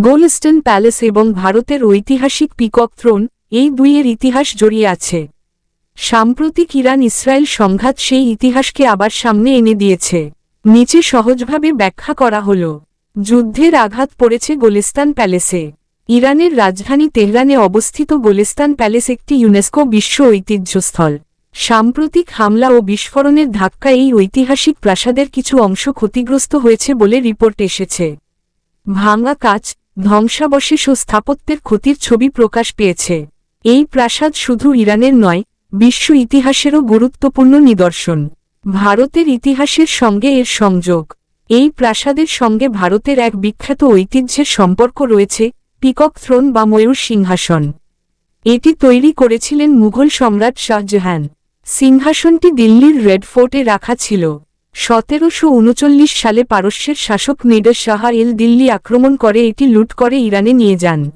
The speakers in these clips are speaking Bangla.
গোলস্টন প্যালেস এবং ভারতের ঐতিহাসিক পিকক থ্রোন, এই দুইয়ের ইতিহাস জড়িয়ে আছে। সাম্প্রতিক ইরান ইসরায়েল সংঘাত সেই ইতিহাসকে আবার সামনে এনে দিয়েছে। নিচে সহজভাবে ব্যাখ্যা করা হল। যুদ্ধের আঘাত পড়েছে গোলিস্তান প্যালেসে। ইরানের রাজধানী তেহরানে অবস্থিত গোলিস্তান প্যালেস একটি ইউনেস্কো বিশ্ব ঐতিহ্যস্থল। সাম্প্রতিক হামলা ও বিস্ফোরণের ধাক্কায় এই ঐতিহাসিক প্রাসাদের কিছু অংশ ক্ষতিগ্রস্ত হয়েছে বলে রিপোর্ট এসেছে। ভাঙা কাচ, ধ্বংসাবশেষ ও স্থাপত্যের ক্ষতির ছবি প্রকাশ পেয়েছে। এই প্রাসাদ শুধু ইরানের নয়, বিশ্ব ইতিহাসেরও গুরুত্বপূর্ণ নিদর্শন। ভারতের ইতিহাসের সঙ্গে এর সংযোগ। এই প্রাসাদের সঙ্গে ভারতের এক বিখ্যাত ঐতিহ্যের সম্পর্ক রয়েছে, পিকক থ্রোন বা ময়ূর সিংহাসন। এটি তৈরি করেছিলেন মুঘল সম্রাট শাহজাহান। সিংহাসনটি দিল্লির রেড ফোর্টে রাখা ছিল। 1739 সালে পারস্যের শাসক নাদির শাহ দিল্লি আক্রমণ করে এটি লুট করে ইরানে নিয়ে যান।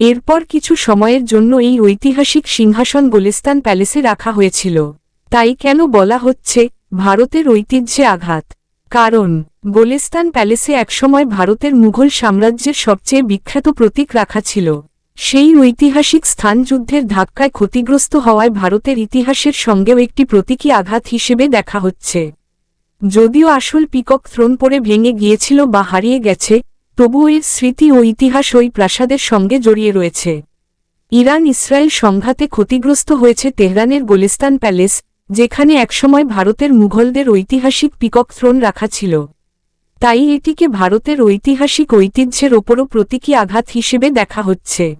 এরপর কিছু সময়ের জন্য এই ঐতিহাসিক সিংহাসন গোলিস্তান প্যালেসে রাখা হয়েছিল। তাই কেন বলা হচ্ছে ভারতের ঐতিহ্যে আঘাত? কারণ গোলিস্তান প্যালেসে একসময় ভারতের মুঘল সাম্রাজ্যের সবচেয়ে বিখ্যাত প্রতীক রাখা ছিল। সেই ঐতিহাসিক স্থান যুদ্ধের ধাক্কায় ক্ষতিগ্রস্ত হওয়ায় ভারতের ইতিহাসের সঙ্গেও একটি প্রতীকী আঘাত হিসেবে দেখা হচ্ছে। যদিও আসল পিকক থ্রোন পড়ে ভেঙে গিয়েছিল বা হারিয়ে গেছে, তবুও এর স্মৃতি ও ইতিহাস ওই প্রাসাদের সঙ্গে জড়িয়ে রয়েছে। ইরান ইসরায়েল সংঘাতে ক্ষতিগ্রস্ত হয়েছে তেহরানের গোলিস্তান প্যালেস, যেখানে একসময় ভারতের মুঘলদের ঐতিহাসিক পিকক থ্রোন রাখা ছিল। তাই এটিকে ভারতের ঐতিহাসিক ঐতিহ্যের ওপরও প্রতীকী আঘাত হিসেবে দেখা হচ্ছে।